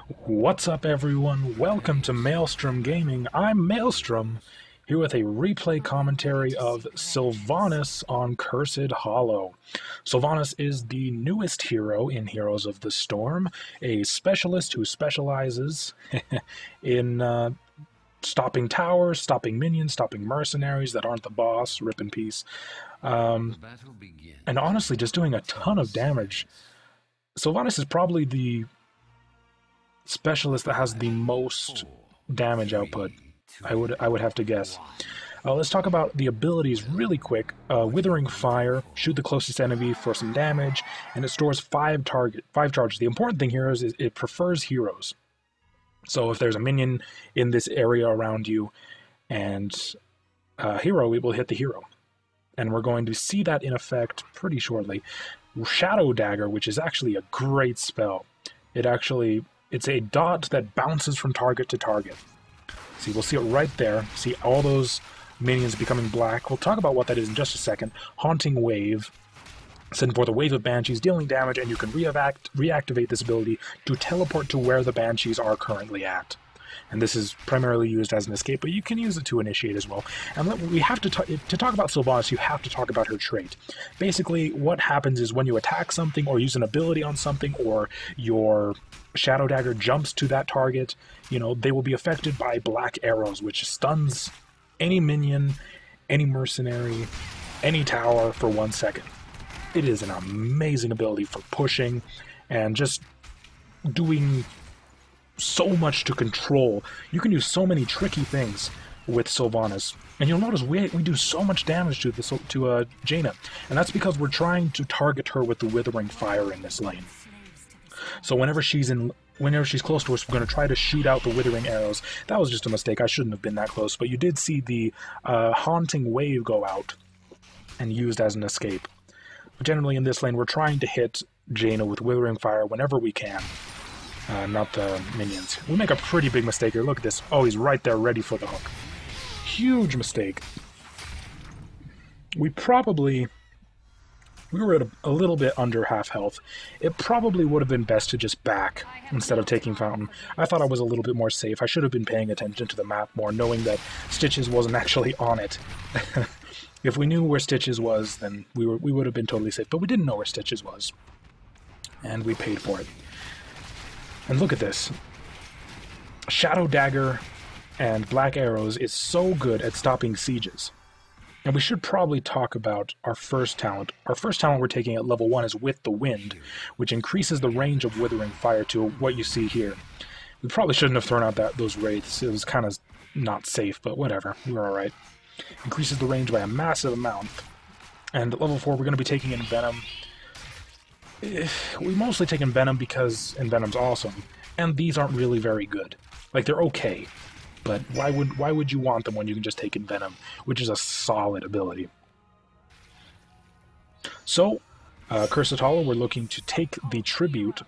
What's up, everyone? Welcome to Maelstrom Gaming. I'm Maelstrom, here with a replay commentary of Sylvanas on Cursed Hollow. Sylvanas is the newest hero in Heroes of the Storm, a specialist who specializes in stopping towers, stopping minions, stopping mercenaries that aren't the boss, rip in peace, and honestly just doing a ton of damage. Sylvanas is probably the specialist that has the most damage output, I would have to guess. Let's talk about the abilities really quick. Withering Fire, shoot the closest enemy for some damage, and it stores 5 charges. The important thing here is it prefers heroes. So if there's a minion in this area around you and a hero, it will hit the hero. And we're going to see that in effect pretty shortly. Shadow Dagger, which is actually a great spell. It's a dot that bounces from target to target. See, we'll see it right there. See all those minions becoming black. We'll talk about what that is in just a second. Haunting Wave. Send forth a wave of Banshees, dealing damage, and you can reactivate this ability to teleport to where the Banshees are currently at. And this is primarily used as an escape, but you can use it to initiate as well. And we have to talk about Sylvanas, you have to talk about her trait. Basically, what happens is when you attack something or use an ability on something, or your Shadow Dagger jumps to that target, they will be affected by black arrows, which stuns any minion, any mercenary, any tower for 1 second. It is an amazing ability for pushing and just doing so much to control. You can do so many tricky things with Sylvanas, and you'll notice we do so much damage to Jaina, and that's because we're trying to target her with the Withering Fire in this lane. So whenever she's close to us, we're going to try to shoot out the Withering Arrows. That was just a mistake. I shouldn't have been that close, but you did see the Haunting Wave go out and used as an escape. But generally in this lane, we're trying to hit Jaina with Withering Fire whenever we can. Not the minions. We make a pretty big mistake here. Look at this. Oh, he's right there ready for the hook. Huge mistake. We were at a little bit under half health. It probably would have been best to just back instead of taking Fountain. I thought I was a little bit more safe. I should have been paying attention to the map more, knowing that Stitches wasn't actually on it. If we knew where Stitches was, then we would have been totally safe. But we didn't know where Stitches was. And we paid for it. And look at this. Shadow Dagger and Black Arrows is so good at stopping sieges. And we should probably talk about our first talent. Our first talent we're taking at level 1 is With the Wind, which increases the range of Withering Fire to what you see here. We probably shouldn't have thrown out those wraiths. It was kind of not safe, but whatever. We're alright. Increases the range by a massive amount. And at level 4 we're going to be taking in Venom. We mostly take Venom because Venom's awesome, and these aren't really very good. Like, they're okay, but why would you want them when you can just take Venom, which is a solid ability? So, Cursed Hollow, we're looking to take the Tribute,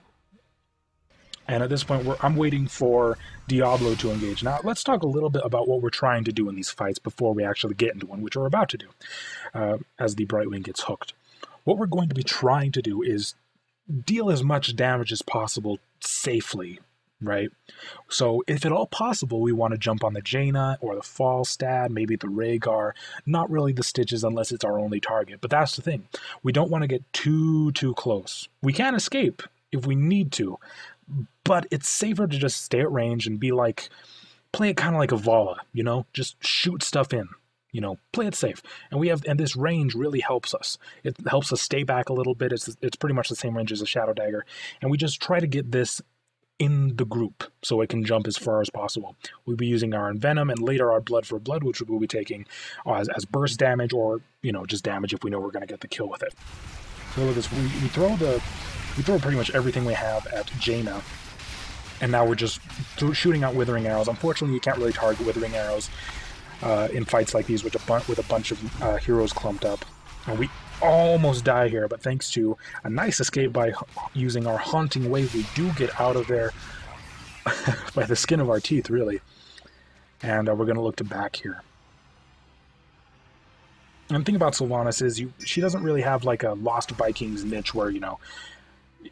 and at this point I'm waiting for Diablo to engage. Now, let's talk a little bit about what we're trying to do in these fights before we actually get into one, which we're about to do, as the Brightwing gets hooked. What we're going to be trying to do is deal as much damage as possible safely, right? So if at all possible, we want to jump on the Jaina or the Falstad, maybe the Rhaegar, not really the Stitches unless it's our only target. But that's the thing. We don't want to get too close. We can escape if we need to, but it's safer to just stay at range and be like, play it kind of like a Vala, just shoot stuff in. Play it safe. And this range really helps us. It helps us stay back a little bit. It's pretty much the same range as a Shadow Dagger. And we just try to get this in the group so it can jump as far as possible. We'll be using our Envenom and later our Blood for Blood, which we'll be taking as burst damage or, just damage if we know we're going to get the kill with it. So look at this. We throw pretty much everything we have at Jaina. And now we're just shooting out Withering Arrows. Unfortunately, you can't really target Withering Arrows in fights like these with a bunch of heroes clumped up. And we almost die here, but thanks to a nice escape by using our Haunting Wave, we do get out of there by the skin of our teeth, really. And we're going to look to back here. And the thing about Sylvanas is she doesn't really have like a Lost Vikings niche where,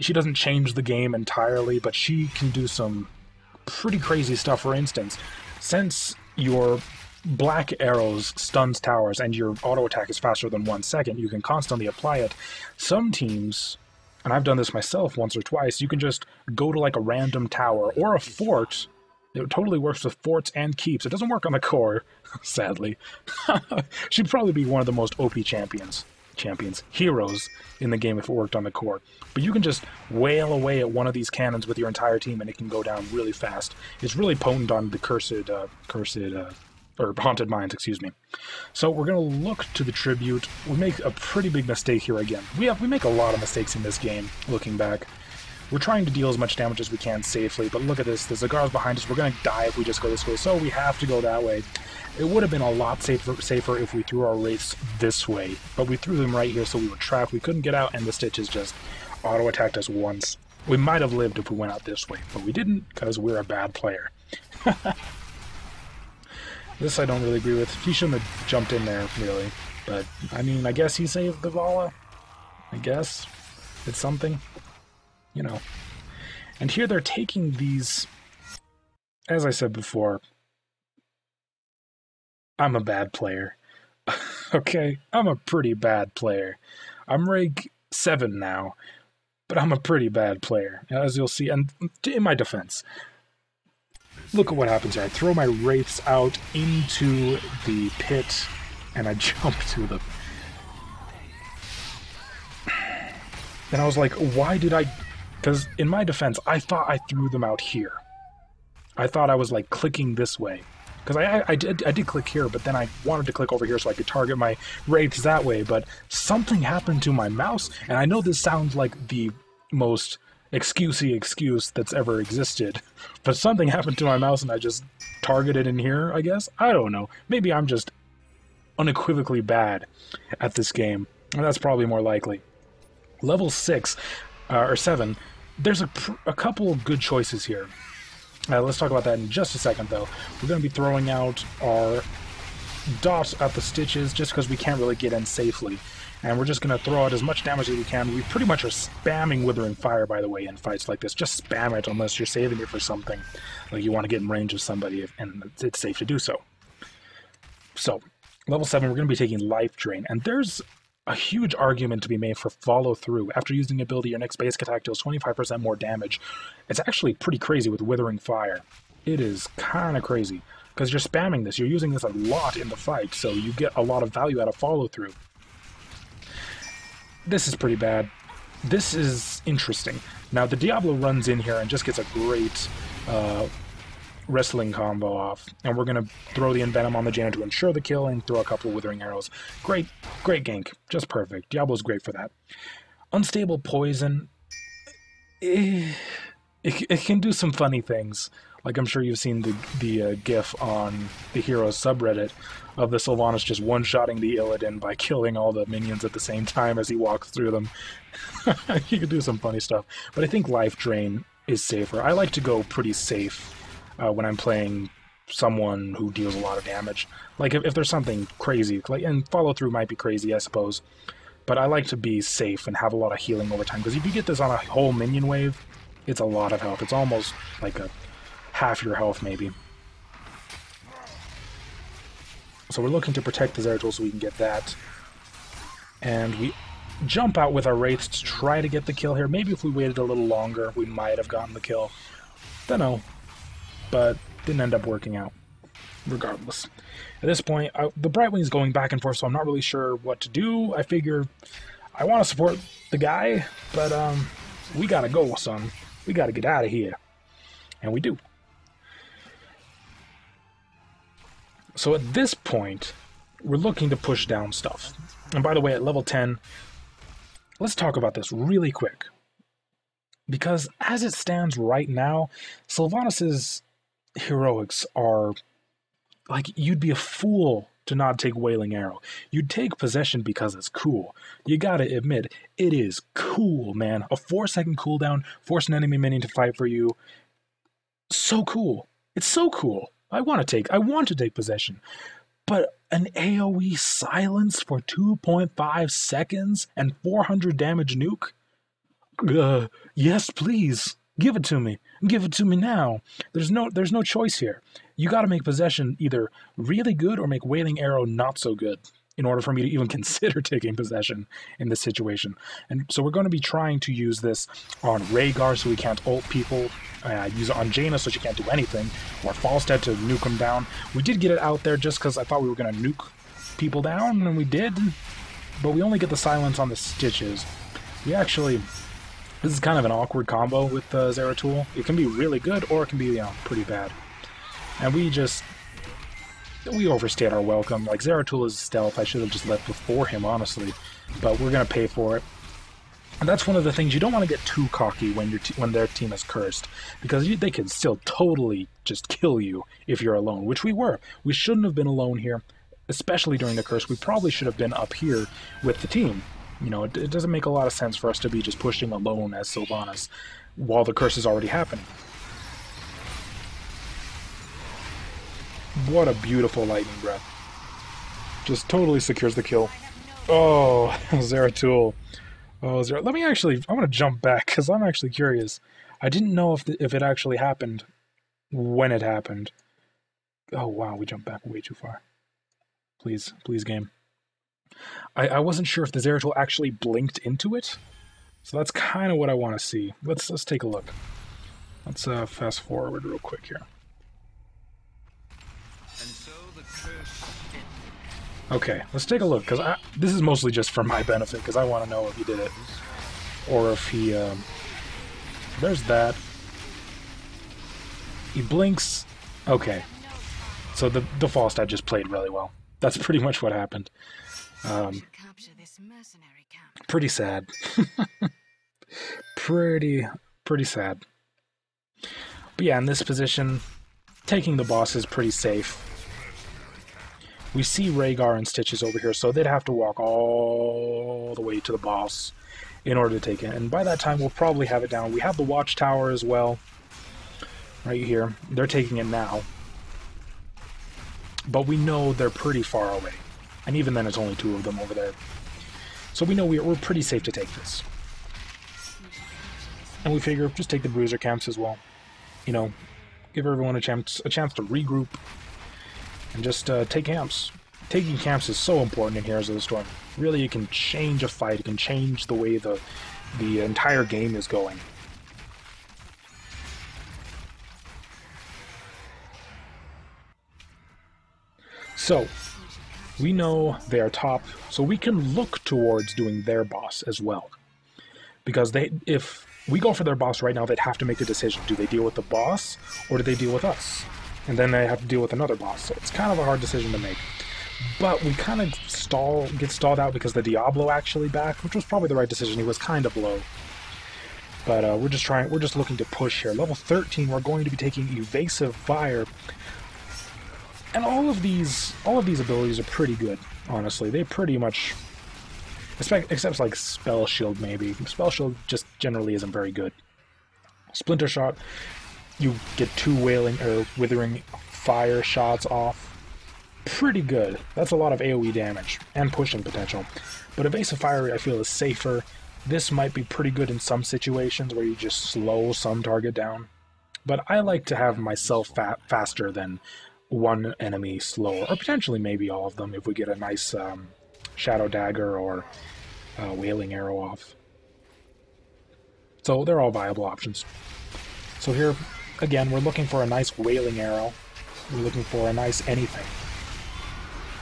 she doesn't change the game entirely, but she can do some pretty crazy stuff. For instance, since your black arrows stuns towers and your auto attack is faster than 1 second, you can constantly apply it. Some teams, and I've done this myself once or twice, you can just go to like a random tower or a fort. It totally works with forts and keeps. It doesn't work on the core, sadly. She'd probably be one of the most OP heroes in the game if it worked on the core. But you can just wail away at one of these cannons with your entire team and it can go down really fast. It's really potent on the or Haunted Mines, excuse me. So we're going to look to the Tribute. We make a pretty big mistake here again. We make a lot of mistakes in this game, looking back. We're trying to deal as much damage as we can safely, but look at this. The Zagar's behind us. We're going to die if we just go this way, so we have to go that way. It would have been a lot safer if we threw our wraiths this way, but we threw them right here, so we were trapped. We couldn't get out, and the Stitches just auto-attacked us once. We might have lived if we went out this way, but we didn't because we're a bad player. This I don't really agree with. He shouldn't have jumped in there, really. But, I mean, I guess he saved the Vala. I guess. It's something. You know. And here they're taking these... As I said before, I'm a bad player. Okay? I'm a pretty bad player. I'm rank 7 now, but I'm a pretty bad player, as you'll see. And in my defense, look at what happens here. I throw my wraiths out into the pit, and I jump to them. And I was like, why did I... Because in my defense, I thought I threw them out here. I thought I was, like, clicking this way. Because I did click here, but then I wanted to click over here so I could target my wraiths that way, but something happened to my mouse, and I know this sounds like the most excusey excuse that's ever existed, but something happened to my mouse and I just targeted in here, I guess? I don't know. Maybe I'm just unequivocally bad at this game, and that's probably more likely. Level 6, or 7, there's a couple of good choices here. Let's talk about that in just a second, though. We're going to be throwing out our dots at the Stitches just because we can't really get in safely. And we're just going to throw out as much damage as we can. We pretty much are spamming Withering Fire, by the way, in fights like this. Just spam it unless you're saving it for something. Like you want to get in range of somebody, and it's safe to do so. So, level 7, we're going to be taking Life Drain. And there's a huge argument to be made for follow-through. After using the ability, your next basic attack deals 25% more damage. It's actually pretty crazy with Withering Fire. It is kind of crazy, because you're spamming this. You're using this a lot in the fight, so you get a lot of value out of follow-through. This is pretty bad. This is interesting. Now, the Diablo runs in here and just gets a great wrestling combo off, and we're going to throw the Envenom on the Janitor to ensure the kill and throw a couple of Withering Arrows. Great gank. Just perfect. Diablo's great for that. Unstable Poison, it can do some funny things. Like, I'm sure you've seen the GIF on the Heroes subreddit of the Sylvanas just one-shotting the Illidan by killing all the minions at the same time as he walks through them. He could do some funny stuff. But I think Life Drain is safer. I like to go pretty safe when I'm playing someone who deals a lot of damage. Like, if there's something crazy, like, and follow-through might be crazy, I suppose. But I like to be safe and have a lot of healing over time, because if you get this on a whole minion wave, it's a lot of health. It's almost like a half your health, maybe. So we're looking to protect the Zeratul so we can get that. And we jump out with our wraiths to try to get the kill here. Maybe if we waited a little longer, we might have gotten the kill. Dunno. But didn't end up working out. Regardless. At this point, the Brightwing's going back and forth, so I'm not really sure what to do. I figure I want to support the guy, but we gotta go, son. We gotta get out of here. And we do. So at this point, we're looking to push down stuff. And by the way, at level 10, let's talk about this really quick. Because as it stands right now, Sylvanas' heroics are... like, you'd be a fool to not take Wailing Arrow. You'd take Possession because it's cool. You gotta admit, it is cool, man. A 4-second cooldown, force an enemy minion to fight for you. So cool. It's so cool. I want to take Possession. But an AoE silence for 2.5 seconds and 400 damage nuke? Yes, please. Give it to me. Give it to me now. There's no choice here. You got to make possession either really good or make Wailing Arrow not so good in order for me to even consider taking possession in this situation. And so we're going to be trying to use this on Rhaegar so we can't ult people, use it on Jaina so she can't do anything, or Falstad to nuke them down. We did get it out there just because I thought we were going to nuke people down, and we did, but we only get the silence on the Stitches. We actually... This is kind of an awkward combo with Zeratul. It can be really good, or it can be, pretty bad. And we overstayed our welcome. Like, Zeratul is stealth. I should have just left before him, honestly. But we're going to pay for it. And that's one of the things. You don't want to get too cocky when their team is cursed. Because they can still totally just kill you if you're alone, which we were. We shouldn't have been alone here, especially during the curse. We probably should have been up here with the team. It doesn't make a lot of sense for us to be just pushing alone as Sylvanas while the curse is already happening. What a beautiful lightning breath. Just totally secures the kill. Oh, Zeratul. Oh, I want to jump back because I'm actually curious. I didn't know if it actually happened when it happened. Oh, wow, we jumped back way too far. Please, game. I wasn't sure if the Zeratul actually blinked into it, so that's kind of what I want to see. Let's take a look. Let's fast forward real quick here. And so the curse... Okay, let's take a look, because this is mostly just for my benefit, because I want to know if he did it, or if he... There's that. He blinks. Okay, so the Falstad just played really well. That's pretty much what happened. Pretty sad. pretty sad. But yeah, in this position, taking the boss is pretty safe. We see Rhaegar and Stitches over here, so they'd have to walk all the way to the boss in order to take it. And by that time, we'll probably have it down. We have the watchtower as well, right here. They're taking it now. But we know they're pretty far away. And even then, it's only two of them over there. So we know we're pretty safe to take this. And we figure, just take the bruiser camps as well. Give everyone a chance to regroup. And just take camps. Taking camps is so important in Heroes of the Storm. Really, it can change a fight. It can change the way the entire game is going. So... we know they are top, so we can look towards doing their boss as well. Because if we go for their boss right now, they'd have to make a decision. Do they deal with the boss, or do they deal with us? And then they have to deal with another boss, so it's kind of a hard decision to make. But we kind of get stalled out because the Diablo actually back, which was probably the right decision. He was kind of low. But we're just looking to push here. Level 13, we're going to be taking Evasive Fire. And all of these abilities are pretty good, honestly. They pretty much, except like Spell Shield maybe. Spell Shield just generally isn't very good. Splinter Shot, you get 2 Withering Fire shots off. Pretty good. That's a lot of AoE damage and pushing potential. But Evasive Fire I feel is safer. This might be pretty good in some situations where you just slow some target down. But I like to have myself faster than one enemy slower, or potentially maybe all of them if we get a nice Shadow Dagger or Wailing Arrow off. So they're all viable options. So here, again, we're looking for a nice Wailing Arrow. We're looking for a nice anything.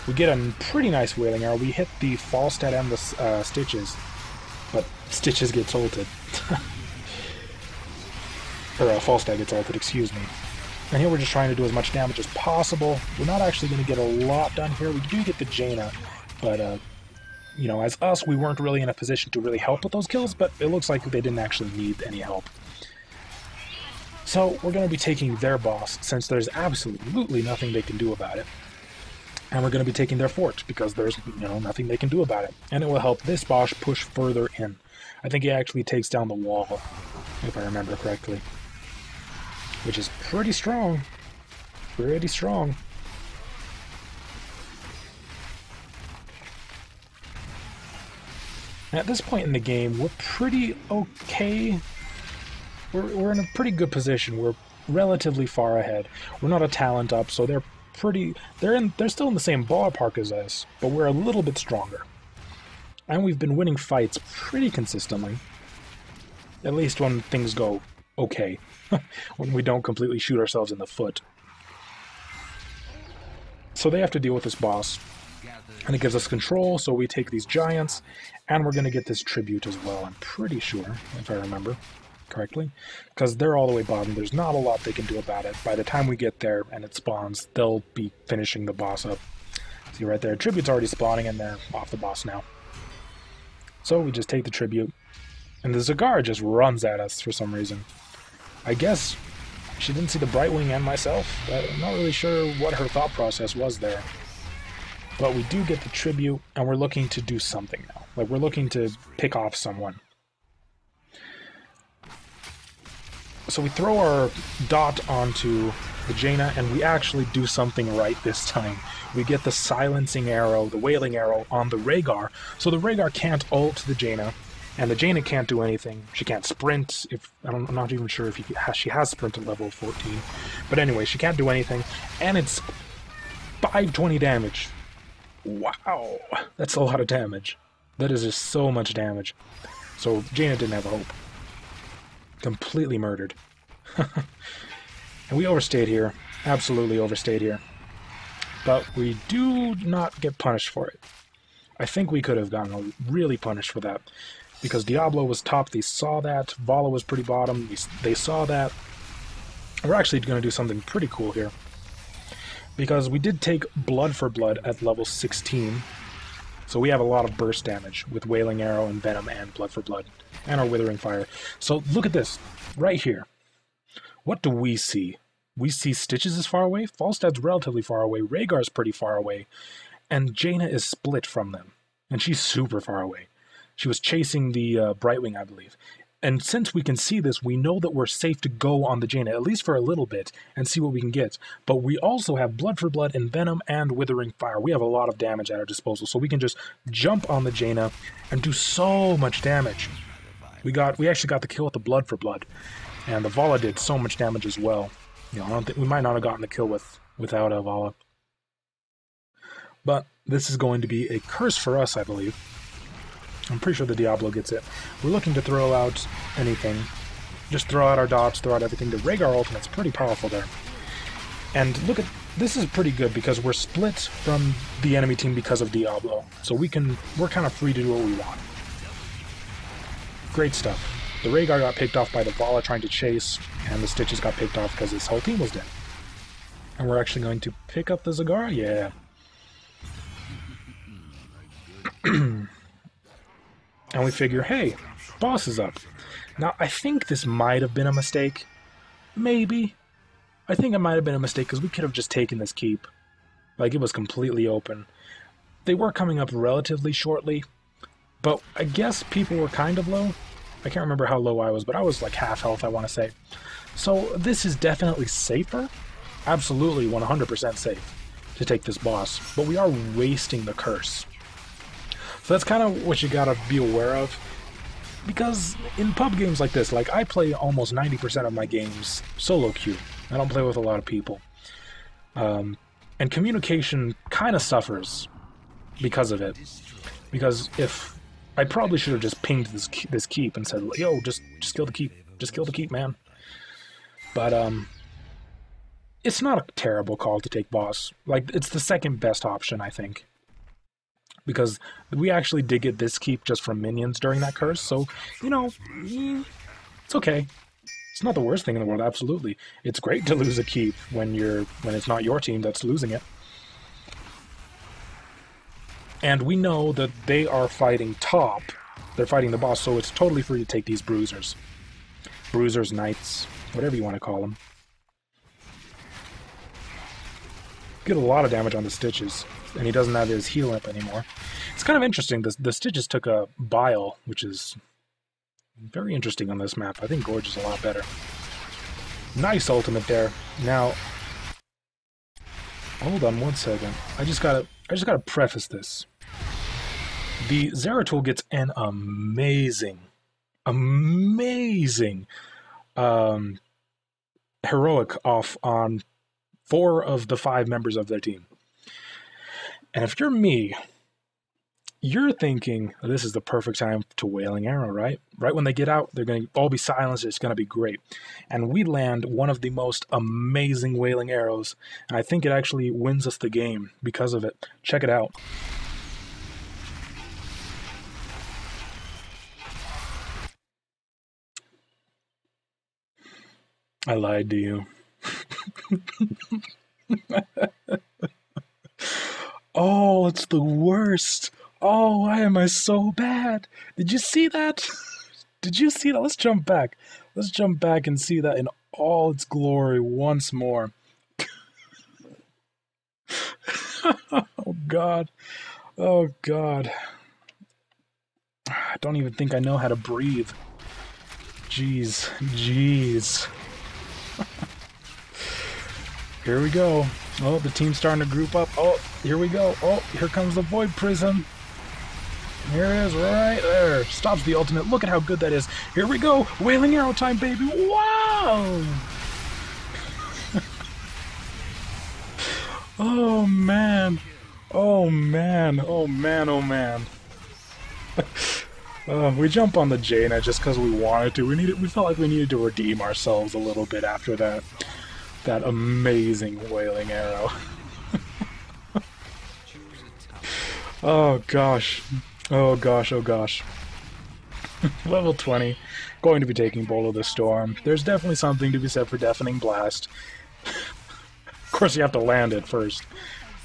We get a pretty nice Wailing Arrow. We hit the Falstad and the Stitches, but Stitches gets ulted. Or Falstad gets ulted, excuse me. And here we're just trying to do as much damage as possible. We're not actually going to get a lot done here. We do get the Jaina, but, as us, we weren't really in a position to really help with those kills, but it looks like they didn't actually need any help. So we're going to be taking their boss, since there's absolutely nothing they can do about it. And we're going to be taking their fort, because there's, nothing they can do about it. And it will help this boss push further in. I think he actually takes down the wall, if I remember correctly. Which is pretty strong. Pretty strong. At this point in the game, we're pretty okay. we're in a pretty good position. We're relatively far ahead. We're not a talent up, so they're still in the same ballpark as us, but we're a little bit stronger. And we've been winning fights pretty consistently. At least when things go okay. When we don't completely shoot ourselves in the foot. So they have to deal with this boss. And it gives us control, so we take these giants, and we're going to get this tribute as well, I'm pretty sure, if I remember correctly. Because they're all the way bottom, there's not a lot they can do about it. By the time we get there and it spawns, they'll be finishing the boss up. See right there, tribute's already spawning and they're off the boss now. So we just take the tribute, and the Zagar just runs at us for some reason. I guess she didn't see the Brightwing and myself. I'm not really sure what her thought process was there. But we do get the tribute, and we're looking to do something now. Like, we're looking to pick off someone. So we throw our dot onto the Jaina, and we actually do something right this time. We get the silencing arrow, the wailing arrow, on the Rhaegar, so the Rhaegar can't ult the Jaina, and the Jaina can't do anything. She can't sprint. I'm not even sure if she has sprint at level 14. But anyway, she can't do anything, and it's 520 damage. Wow, that's a lot of damage. That is just so much damage. So Jaina didn't have a hope. Completely murdered. And we overstayed here. Absolutely overstayed here. But we do not get punished for it. I think we could have gotten really punished for that. Because Diablo was top, they saw that. Vala was pretty bottom, they saw that. We're actually going to do something pretty cool here. Because we did take Blood for Blood at level 16. So we have a lot of burst damage with Wailing Arrow and Venom and Blood for Blood. And our Withering Fire. So look at this, right here. What do we see? We see Stitches is far away, Falstad's relatively far away, Rhaegar's pretty far away, and Jaina is split from them. And she's super far away. She was chasing the Brightwing, I believe. And since we can see this, we know that we're safe to go on the Jaina, at least for a little bit, and see what we can get. But we also have Blood for Blood and Venom and Withering Fire. We have a lot of damage at our disposal, so we can just jump on the Jaina and do so much damage. We actually got the kill with the Blood for Blood, and the Vala did so much damage as well. You know, I don't think we might not have gotten the kill without a Vala. But this is going to be a curse for us, I believe. I'm pretty sure the Diablo gets it. We're looking to throw out anything. Just throw out our dots, throw out everything. The Rhaegar ultimate's pretty powerful there. And look at, this is pretty good because we're split from the enemy team because of Diablo. So we're kind of free to do what we want. Great stuff. The Rhaegar got picked off by the Vala trying to chase, and the Stitches got picked off because his whole team was dead. And we're actually going to pick up the Zagar? Yeah. And we figure, hey, boss is up. Now, I think this might have been a mistake. Maybe. I think it might have been a mistake because we could have just taken this keep. Like, it was completely open. They were coming up relatively shortly, but I guess people were kind of low. I can't remember how low I was, but I was like half health, I want to say. So this is definitely safer. Absolutely 100% safe to take this boss. But we are wasting the curse. So that's kind of what you gotta be aware of. Because in pub games like this, like I play almost 90% of my games solo queue. I don't play with a lot of people. And communication kind of suffers because of it. Because if I probably should have just pinged this keep and said, yo, just kill the keep. Just kill the keep, man. But it's not a terrible call to take boss. Like, it's the second best option, I think. Because we actually did get this keep just from minions during that curse, so, you know, it's okay. It's not the worst thing in the world, absolutely. It's great to lose a keep when it's not your team that's losing it. And we know that they are fighting top. They're fighting the boss, so it's totally free to take these bruisers. Bruisers, knights, whatever you want to call them. Get a lot of damage on the Stitches, and he doesn't have his heal up anymore. It's kind of interesting. The Stitches took a Bile, which is very interesting on this map. I think Gorge is a lot better. Nice ultimate there. Now, hold on one second. I just gotta preface this. The Zeratul gets an amazing heroic off on 4 of the 5 members of their team. And if you're me, you're thinking, oh, this is the perfect time to Wailing Arrow, right? Right when they get out, they're going to all be silenced. It's going to be great. And we land one of the most amazing Wailing Arrows. And I think it actually wins us the game because of it. Check it out. I lied to you. Oh, it's the worst. Oh, why am I so bad? Did you see that? Did you see that? Let's jump back. Let's jump back and see that in all its glory once more. Oh, God. Oh, God. I don't even think I know how to breathe. Jeez. Jeez. Here we go. Oh, the team's starting to group up. Oh, here we go. Oh, here comes the Void Prism. Here it is, right there. Stops the ultimate. Look at how good that is. Here we go. Wailing Arrow time, baby. Wow! Oh, man. Oh, man. Oh, man. Oh, man. We jump on the Jaina just because we wanted to. We felt like we needed to redeem ourselves a little bit after that amazing Wailing Arrow. Oh, gosh. Oh gosh, oh gosh. Level 20, going to be taking Bolt of the Storm. There's definitely something to be said for Deafening Blast. Of course, you have to land it first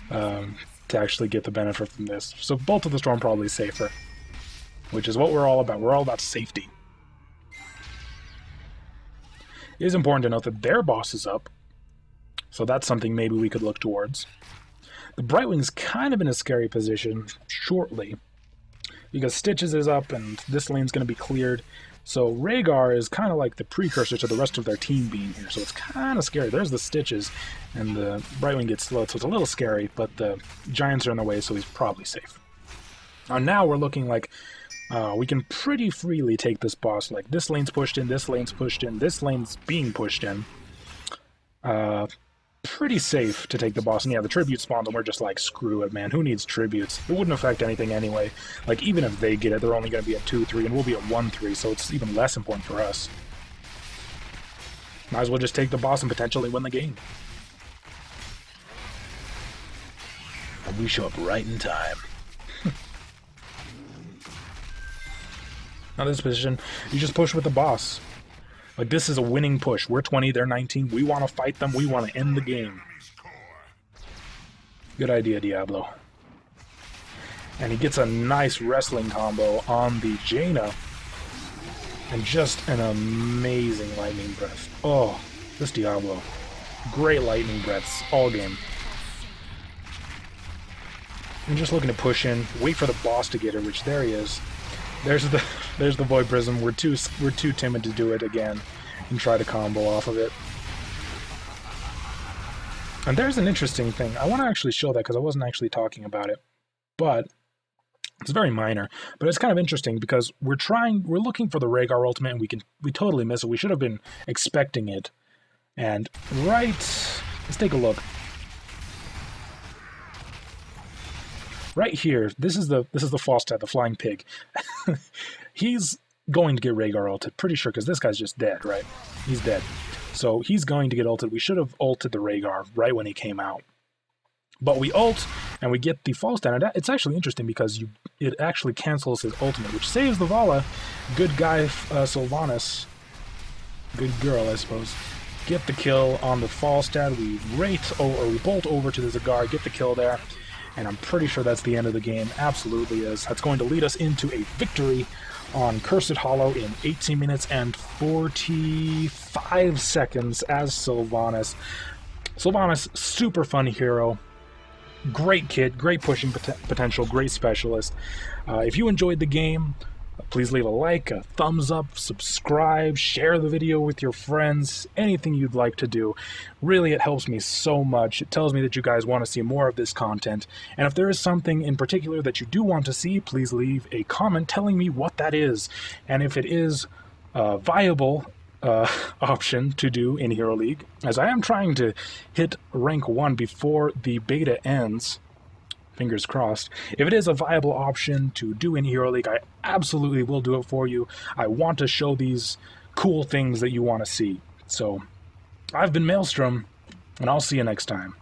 to actually get the benefit from this. So Bolt of the Storm probably safer, which is what we're all about. We're all about safety. It is important to note that their boss is up, so that's something maybe we could look towards. The Brightwing's kind of in a scary position shortly, because Stitches is up and this lane's going to be cleared. So Rhaegar is kind of like the precursor to the rest of their team being here. So it's kind of scary. There's the Stitches, and the Brightwing gets slowed, so it's a little scary, but the Giants are in the way, so he's probably safe. Now we're looking like we can pretty freely take this boss. Like, this lane's pushed in, this lane's pushed in, this lane's being pushed in. Pretty safe to take the boss. And yeah, the tribute spawns, and we're just like, screw it, man. Who needs tributes? It wouldn't affect anything anyway. Like, even if they get it, they're only going to be at 2-3, and we'll be at 1-3, so it's even less important for us. Might as well just take the boss and potentially win the game. And we show up right in time. Now this position, you just push with the boss. Like, this is a winning push. We're 20, they're 19. We want to fight them. We want to end the game. Good idea, Diablo. And he gets a nice wrestling combo on the Jaina. And just an amazing lightning breath. Oh, this Diablo. Great lightning breaths all game. I'm just looking to push in, wait for the boss to get her, which there he is. There's the Void Prism. We're too timid to do it again and try to combo off of it. And there's an interesting thing. I want to actually show that because I wasn't actually talking about it, but it's very minor. But it's kind of interesting because we're looking for the Rhaegar ultimate, and we totally miss it. We should have been expecting it. And let's take a look. Right here, this is the Falstad, the flying pig. He's going to get Rhaegar ulted, pretty sure, because this guy's just dead, right? He's dead. So he's going to get ulted. We should have ulted the Rhaegar right when he came out. But we ult, and we get the Falstad. And it's actually interesting because it actually cancels his ultimate, which saves the Vala. Good guy, Sylvanas. Good girl, I suppose. Get the kill on the Falstad. We bolt over to the Zagar, get the kill there. And I'm pretty sure that's the end of the game. Absolutely is. That's going to lead us into a victory on Cursed Hollow in 18 minutes and 45 seconds as Sylvanas. Sylvanas, super fun hero. Great kid, great pushing potential, great specialist. If you enjoyed the game, please leave a like, a thumbs up, subscribe, share the video with your friends, anything you'd like to do. Really, it helps me so much. It tells me that you guys want to see more of this content. And if there is something in particular that you do want to see, please leave a comment telling me what that is. And if it is viable, option to do in Hero League, as I am trying to hit rank 1 before the beta ends. Fingers crossed. If it is a viable option to do in Hero League, I absolutely will do it for you. I want to show these cool things that you want to see. So, I've been Maelstrom, and I'll see you next time.